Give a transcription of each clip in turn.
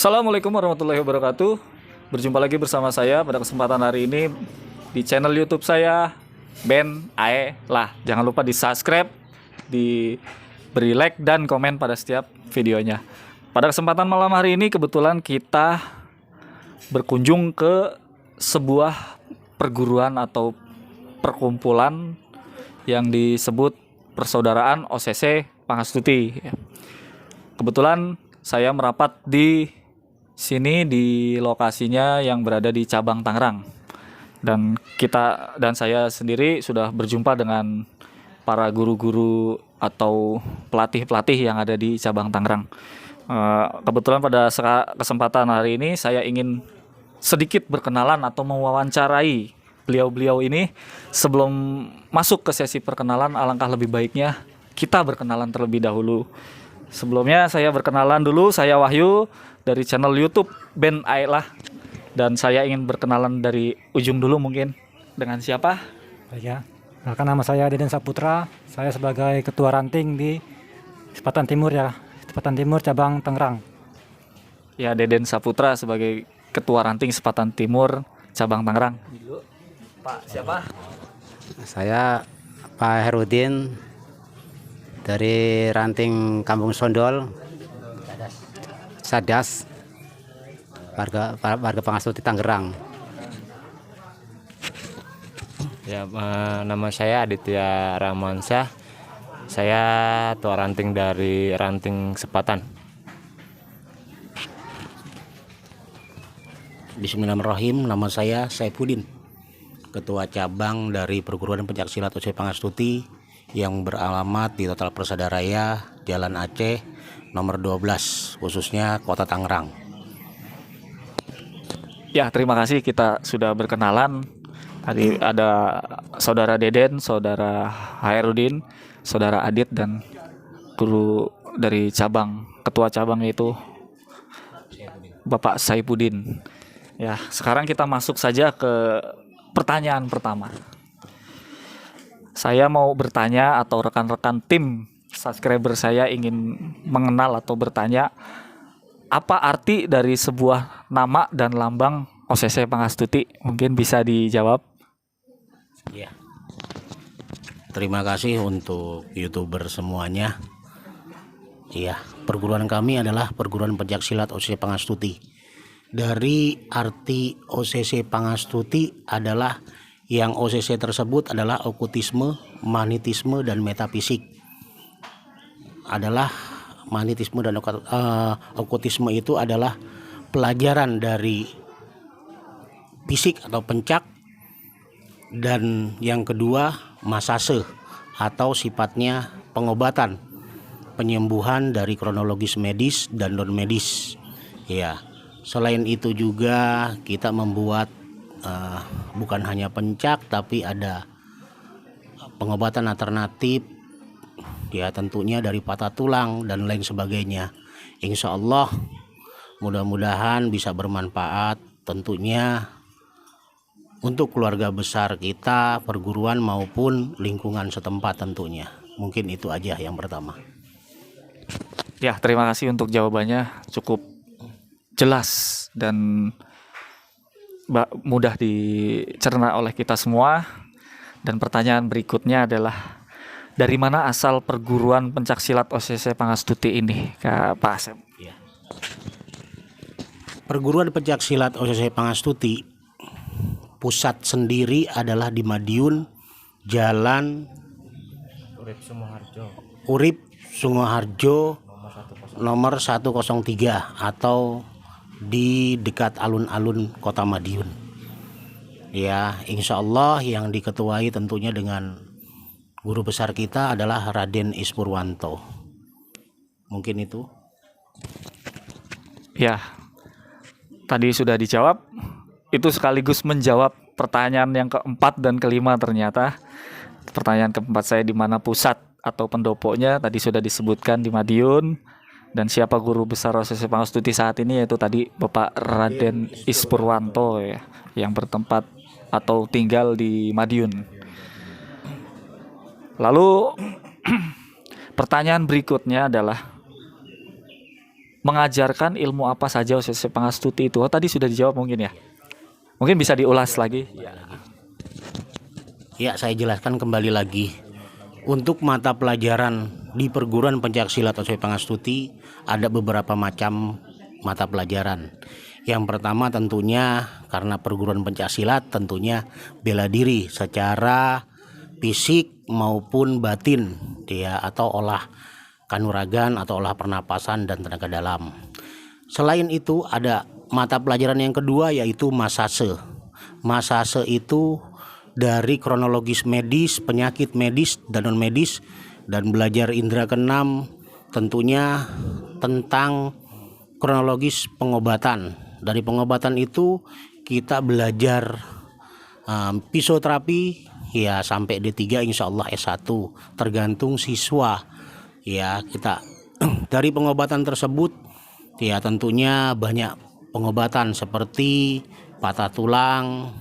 Assalamualaikum warahmatullahi wabarakatuh. Berjumpa lagi bersama saya pada kesempatan hari ini di channel YouTube saya, Ben Ae lah. Jangan lupa di subscribe, diberi like dan komen pada setiap videonya. Pada kesempatan malam hari ini kebetulan kita berkunjung ke sebuah perguruan atau perkumpulan yang disebut Persaudaraan OCC Pangastuti. Kebetulan saya merapat di sini di lokasinya yang berada di cabang Tangerang. Dan saya sendiri sudah berjumpa dengan para guru-guru atau pelatih-pelatih yang ada di cabang Tangerang. Kebetulan pada kesempatan hari ini saya ingin sedikit berkenalan atau mewawancarai beliau-beliau ini. Sebelum masuk ke sesi perkenalan, alangkah lebih baiknya kita berkenalan terlebih dahulu. Sebelumnya saya berkenalan dulu, saya Wahyu dari channel YouTube Ben Ae lah. Dan saya ingin berkenalan dari ujung dulu mungkin. Dengan siapa? Ya, kan nama saya Deden Saputra. Saya sebagai ketua ranting di Sepatan Timur ya, Sepatan Timur cabang Tangerang. Ya, Deden Saputra sebagai ketua ranting Sepatan Timur cabang Tangerang. Pak siapa? Saya Pak Herudin dari ranting Kampung Sondol, Sadas, warga Pangastuti Tangerang. Ya, nama saya Aditya Ramansyah. Saya ketua ranting dari ranting Sepatan. Bismillahirrahmanirrahim. Nama saya Saifuddin, ketua cabang dari Perguruan Pencaksilat OCC Pangastuti yang beralamat di Total Persada Raya, Jalan Aceh, nomor 12, khususnya Kota Tangerang. Ya, terima kasih, kita sudah berkenalan. Tadi ada saudara Deden, saudara Hairudin, saudara Adit, dan guru dari cabang, ketua cabang yaitu Bapak Saifuddin. Ya, sekarang kita masuk saja ke pertanyaan pertama. Saya mau bertanya atau rekan-rekan tim subscriber saya ingin mengenal atau bertanya, apa arti dari sebuah nama dan lambang OCC Pangastuti? Mungkin bisa dijawab. Ya. Terima kasih untuk YouTuber semuanya. Iya, perguruan kami adalah Perguruan Pencaksilat OCC Pangastuti. Dari arti OCC Pangastuti adalah yang OCC tersebut adalah okultisme, magnetisme, dan metafisik. Adalah magnetisme dan okultisme itu adalah pelajaran dari fisik atau pencak, dan yang kedua masase atau sifatnya pengobatan, penyembuhan dari kronologis medis dan non medis. Ya, selain itu juga kita membuat bukan hanya pencak, tapi ada pengobatan alternatif ya, tentunya dari patah tulang dan lain sebagainya. Insya Allah mudah-mudahan bisa bermanfaat tentunya untuk keluarga besar kita, perguruan maupun lingkungan setempat tentunya. Mungkin itu aja yang pertama. Ya, terima kasih untuk jawabannya, cukup jelas dan mudah dicerna oleh kita semua. Dan pertanyaan berikutnya adalah, dari mana asal Perguruan Pencaksilat OCC Pangastuti ini, Pak Asep? Ya. Perguruan Pencaksilat OCC Pangastuti pusat sendiri adalah di Madiun, Jalan Urip Sumoharjo nomor 103 atau di dekat alun-alun Kota Madiun. Ya, insya Allah yang diketuai tentunya dengan guru besar kita adalah Raden Ispurwanto. Mungkin itu. Ya, tadi sudah dijawab. Itu sekaligus menjawab pertanyaan yang keempat dan kelima ternyata. Pertanyaan keempat saya, di mana pusat atau pendopoknya, tadi sudah disebutkan di Madiun. Dan siapa guru besar OCC Pangastuti saat ini, yaitu tadi Bapak Raden Ispurwanto ya, yang bertempat atau tinggal di Madiun. Lalu pertanyaan berikutnya adalah, mengajarkan ilmu apa saja OCC Pangastuti itu? Oh, tadi sudah dijawab mungkin ya. Mungkin bisa diulas lagi. Ya, saya jelaskan kembali lagi. Untuk mata pelajaran di perguruan pencaksilat OCC Pangastuti ada beberapa macam mata pelajaran. Yang pertama tentunya karena perguruan pencaksilat tentunya bela diri secara fisik maupun batin ya, atau olah kanuragan atau olah pernapasan dan tenaga dalam. Selain itu ada mata pelajaran yang kedua yaitu masase. Masase itu dari kronologis medis, penyakit medis dan non medis, dan belajar indera keenam tentunya tentang kronologis pengobatan. Dari pengobatan itu kita belajar fisioterapi ya sampai D3 insya Allah S1 tergantung siswa ya. Kita dari pengobatan tersebut ya tentunya banyak pengobatan seperti patah tulang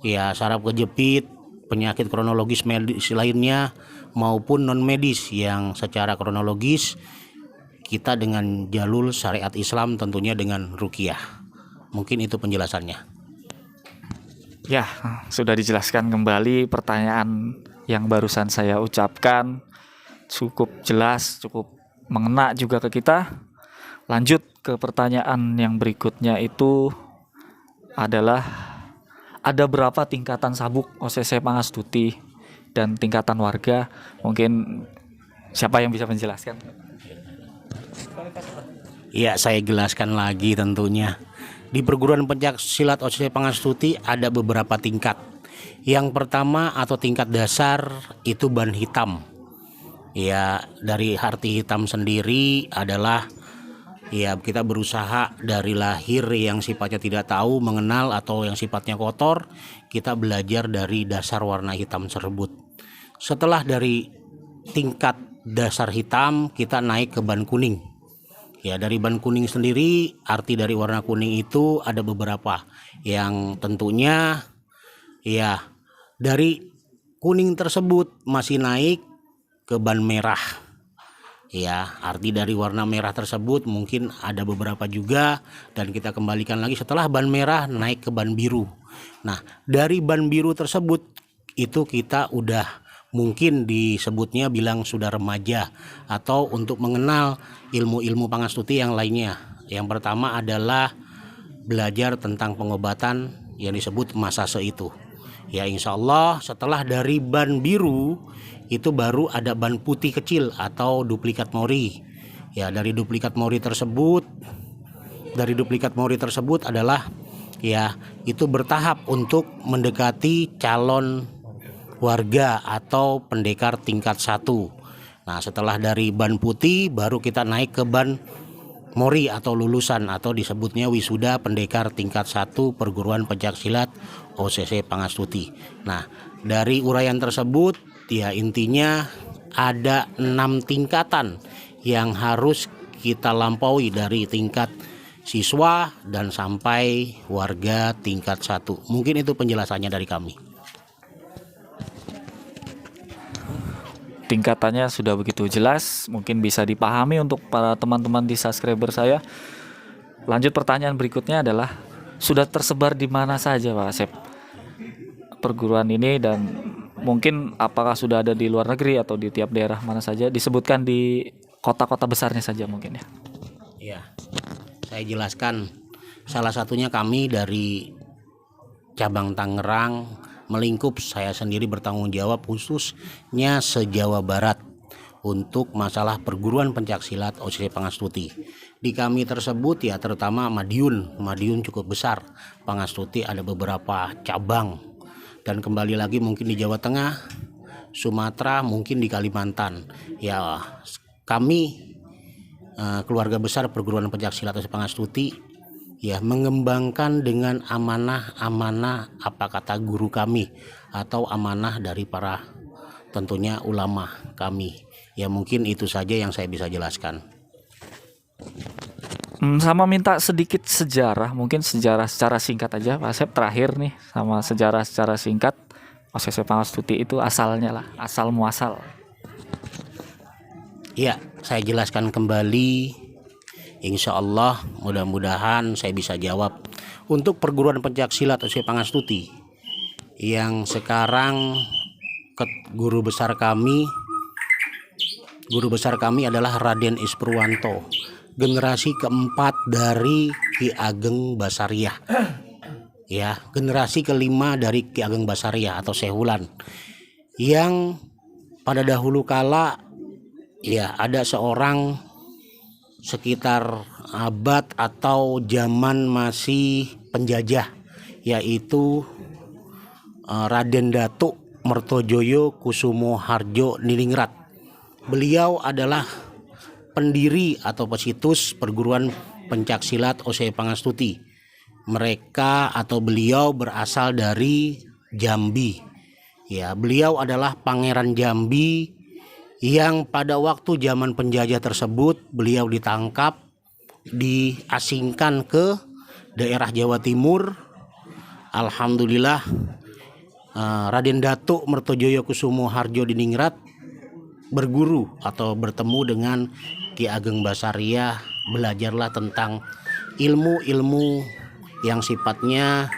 ya, saraf kejepit, penyakit kronologis medis lainnya maupun non medis yang secara kronologis kita dengan jalur syariat Islam tentunya dengan ruqyah. Mungkin itu penjelasannya. Ya, sudah dijelaskan kembali. Pertanyaan yang barusan saya ucapkan cukup jelas, cukup mengena juga ke kita. Lanjut ke pertanyaan yang berikutnya, itu adalah ada berapa tingkatan sabuk OCC Pangastuti dan tingkatan warga? Mungkin siapa yang bisa menjelaskan? Ya, saya jelaskan lagi tentunya. Di perguruan pencaksilat OCC Pangastuti ada beberapa tingkat. Yang pertama atau tingkat dasar itu ban hitam. Ya, dari arti hitam sendiri adalah ya kita berusaha dari lahir yang sifatnya tidak tahu mengenal atau yang sifatnya kotor, kita belajar dari dasar warna hitam tersebut. Setelah dari tingkat dasar hitam kita naik ke ban kuning. Ya, dari ban kuning sendiri arti dari warna kuning itu ada beberapa yang tentunya ya dari kuning tersebut masih naik ke ban merah. Ya, arti dari warna merah tersebut mungkin ada beberapa juga, dan kita kembalikan lagi setelah ban merah naik ke ban biru. Nah, dari ban biru tersebut itu kita udah mungkin disebutnya bilang sudah remaja atau untuk mengenal ilmu-ilmu Pangastuti yang lainnya. Yang pertama adalah belajar tentang pengobatan yang disebut masase itu. Ya, insya Allah setelah dari ban biru itu baru ada ban putih kecil atau duplikat mori. Ya, dari duplikat mori tersebut adalah ya itu bertahap untuk mendekati calon warga atau pendekar tingkat 1. Nah, setelah dari ban putih baru kita naik ke ban mori atau lulusan atau disebutnya wisuda pendekar tingkat 1 perguruan pencaksilat OCC Pangastuti. Nah, dari uraian tersebut ya intinya ada 6 tingkatan yang harus kita lampaui dari tingkat siswa dan sampai warga tingkat 1. Mungkin itu penjelasannya dari kami. Tingkatannya sudah begitu jelas, mungkin bisa dipahami untuk para teman-teman di subscriber saya. Lanjut, pertanyaan berikutnya adalah sudah tersebar di mana saja Pak Asep perguruan ini, dan mungkin apakah sudah ada di luar negeri atau di tiap daerah mana saja? Disebutkan di kota-kota besarnya saja mungkin ya. Ya, saya jelaskan. Salah satunya kami dari cabang Tangerang melingkup, saya sendiri bertanggung jawab khususnya se-Jawa Barat untuk masalah perguruan pencaksilat OCC Pangastuti. Di kami tersebut ya terutama Madiun cukup besar. Pangastuti ada beberapa cabang, dan kembali lagi mungkin di Jawa Tengah, Sumatera, mungkin di Kalimantan. Ya, kami keluarga besar perguruan pencaksilat OCC Pangastuti ya mengembangkan dengan amanah apa kata guru kami atau amanah dari para tentunya ulama kami. Ya, mungkin itu saja yang saya bisa jelaskan. Sama minta sedikit sejarah, mungkin sejarah secara singkat aja Pak Asep, terakhir nih, sama sejarah secara singkat OCC Pangastuti itu asalnya lah, asal muasal. Ya, saya jelaskan kembali. Insya Allah mudah-mudahan saya bisa jawab. Untuk perguruan pencaksilat OC Pangastuti yang sekarang guru besar kami adalah Raden Ispurwanto, generasi keempat dari Ki Ageng Basariah. Ya, generasi kelima dari Ki Ageng Basariah atau Sehulan, yang pada dahulu kala ya ada seorang sekitar abad atau zaman masih penjajah, yaitu Raden Datuk Mertojoyo Kusumo Harjo Niningrat. Beliau adalah pendiri atau pesitus perguruan pencaksilat OC Pangastuti. Mereka atau beliau berasal dari Jambi. Ya, beliau adalah Pangeran Jambi yang pada waktu zaman penjajah tersebut beliau ditangkap, diasingkan ke daerah Jawa Timur. Alhamdulillah Raden Datuk Mertojoyo Kusumo Harjo Diningrat berguru atau bertemu dengan Ki Ageng Basariah, belajarlah tentang ilmu-ilmu yang sifatnya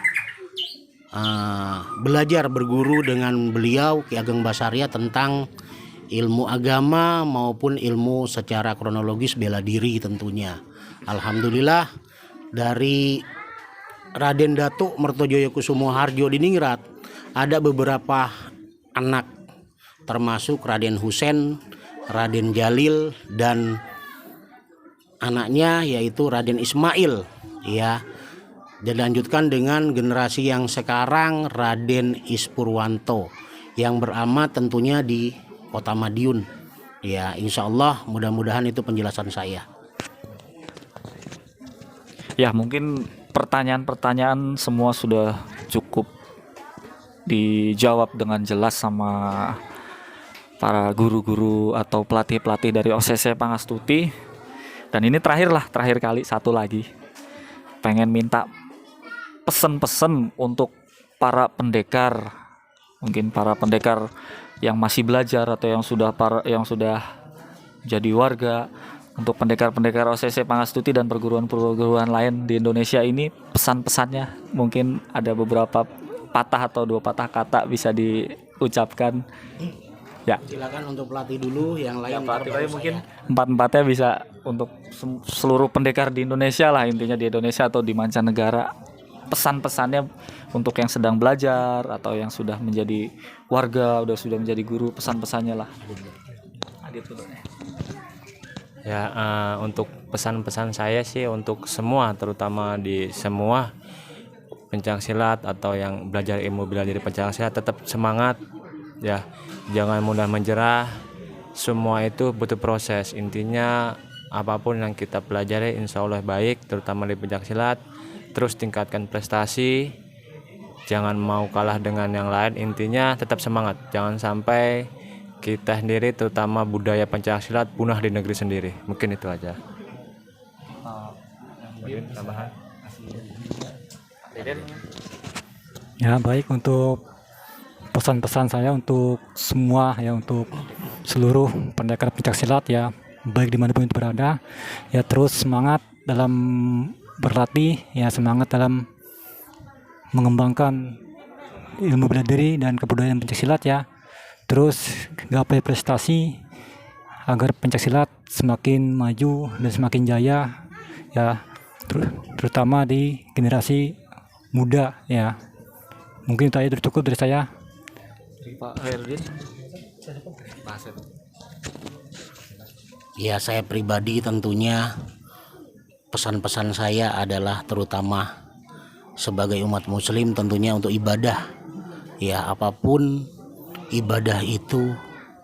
belajar berguru dengan beliau Ki Ageng Basariah tentang ilmu agama maupun ilmu secara kronologis bela diri tentunya. Alhamdulillah dari Raden Datuk Mertojoyo Kusumo Harjo Diningrat ada beberapa anak, termasuk Raden Husein, Raden Jalil, dan anaknya yaitu Raden Ismail, ya. Dilanjutkan dengan generasi yang sekarang Raden Ispurwanto yang beramat tentunya di Kota Madiun. Ya, insya Allah mudah-mudahan itu penjelasan saya. Ya, mungkin pertanyaan-pertanyaan semua sudah cukup dijawab dengan jelas sama para guru-guru atau pelatih-pelatih dari OCC Pangastuti. Dan ini terakhir kali satu lagi. Pengen minta pesan-pesan untuk para pendekar, mungkin para pendekar yang masih belajar atau yang sudah jadi warga, untuk pendekar-pendekar OCC Pangastuti dan perguruan-perguruan lain di Indonesia ini, pesan-pesannya mungkin ada beberapa patah atau 2 patah kata bisa diucapkan. Ya. Silakan untuk pelatih dulu, yang lain. Ya, pelatih mungkin 4-4-nya bisa untuk seluruh pendekar di Indonesia lah, intinya di Indonesia atau di mancanegara. Pesan-pesannya untuk yang sedang belajar atau yang sudah menjadi warga, sudah menjadi guru, pesan-pesannya lah. Ya, untuk pesan-pesan saya sih untuk semua, terutama di semua pencaksilat atau yang belajar ilmu bela diri pencaksilat, tetap semangat ya, jangan mudah menyerah. Semua itu butuh proses. Intinya apapun yang kita pelajari insya Allah baik, terutama di pencaksilat. Terus tingkatkan prestasi, jangan mau kalah dengan yang lain. Intinya tetap semangat, jangan sampai kita sendiri terutama budaya pencaksilat punah di negeri sendiri. Mungkin itu aja. Mungkin tambahan. Ya, baik, untuk pesan-pesan saya untuk semua ya, untuk seluruh pendekar pencaksilat ya, baik dimanapun itu berada, ya terus semangat dalam berlatih, ya semangat dalam mengembangkan ilmu bela diri dan kebudayaan pencaksilat ya, terus gapai prestasi agar pencaksilat semakin maju dan semakin jaya ya, terutama di generasi muda ya. Mungkin itu aja cukup dari saya. Pak Herudin. Ya, saya pribadi tentunya pesan-pesan saya adalah terutama sebagai umat muslim tentunya untuk ibadah. Ya, apapun ibadah itu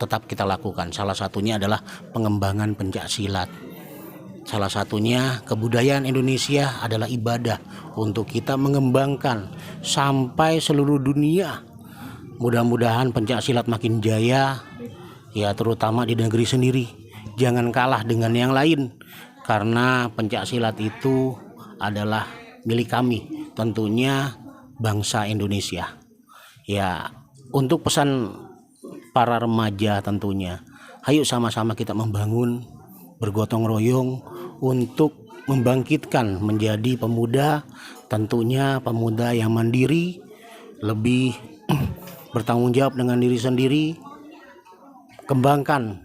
tetap kita lakukan. Salah satunya adalah pengembangan pencaksilat. Salah satunya kebudayaan Indonesia adalah ibadah untuk kita mengembangkan sampai seluruh dunia. Mudah-mudahan pencaksilat makin jaya ya, terutama di negeri sendiri. Jangan kalah dengan yang lain, karena pencaksilat itu adalah milik kami, tentunya bangsa Indonesia. Ya, untuk pesan para remaja tentunya, ayo sama-sama kita membangun, bergotong royong untuk membangkitkan menjadi pemuda, tentunya pemuda yang mandiri, lebih bertanggung jawab dengan diri sendiri, kembangkan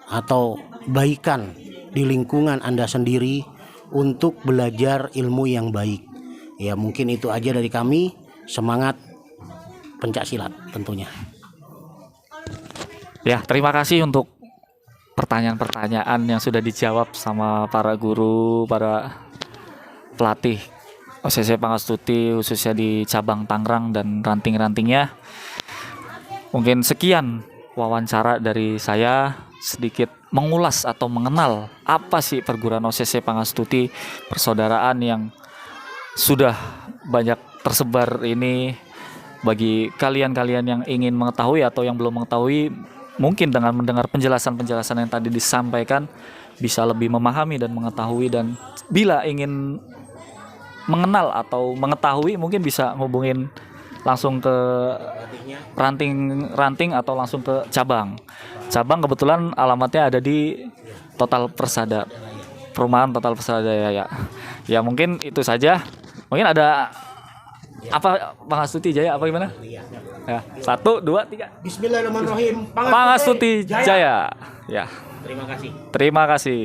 atau baikan di lingkungan Anda sendiri untuk belajar ilmu yang baik. Ya, mungkin itu aja dari kami. Semangat pencaksilat tentunya. Ya, terima kasih untuk pertanyaan-pertanyaan yang sudah dijawab sama para guru, para pelatih OSIS Pangastuti khususnya di cabang Tangerang dan ranting-rantingnya. Mungkin sekian wawancara dari saya, sedikit mengulas atau mengenal apa sih perguruan OSIS Pangastuti, persaudaraan yang sudah banyak tersebar ini. Bagi kalian-kalian yang ingin mengetahui atau yang belum mengetahui, mungkin dengan mendengar penjelasan-penjelasan yang tadi disampaikan bisa lebih memahami dan mengetahui, dan bila ingin mengenal atau mengetahui mungkin bisa ngubungin langsung ke ranting atau langsung ke cabang. Cabang kebetulan alamatnya ada di Total Persada, perumahan Total Persada ya. Ya mungkin itu saja. Mungkin ada apa Pangastuti Jaya apa gimana? Ya, 1, 2, 3. Bismillahirrahmanirrahim. Pangastuti Jaya. Ya. Terima kasih. Terima kasih.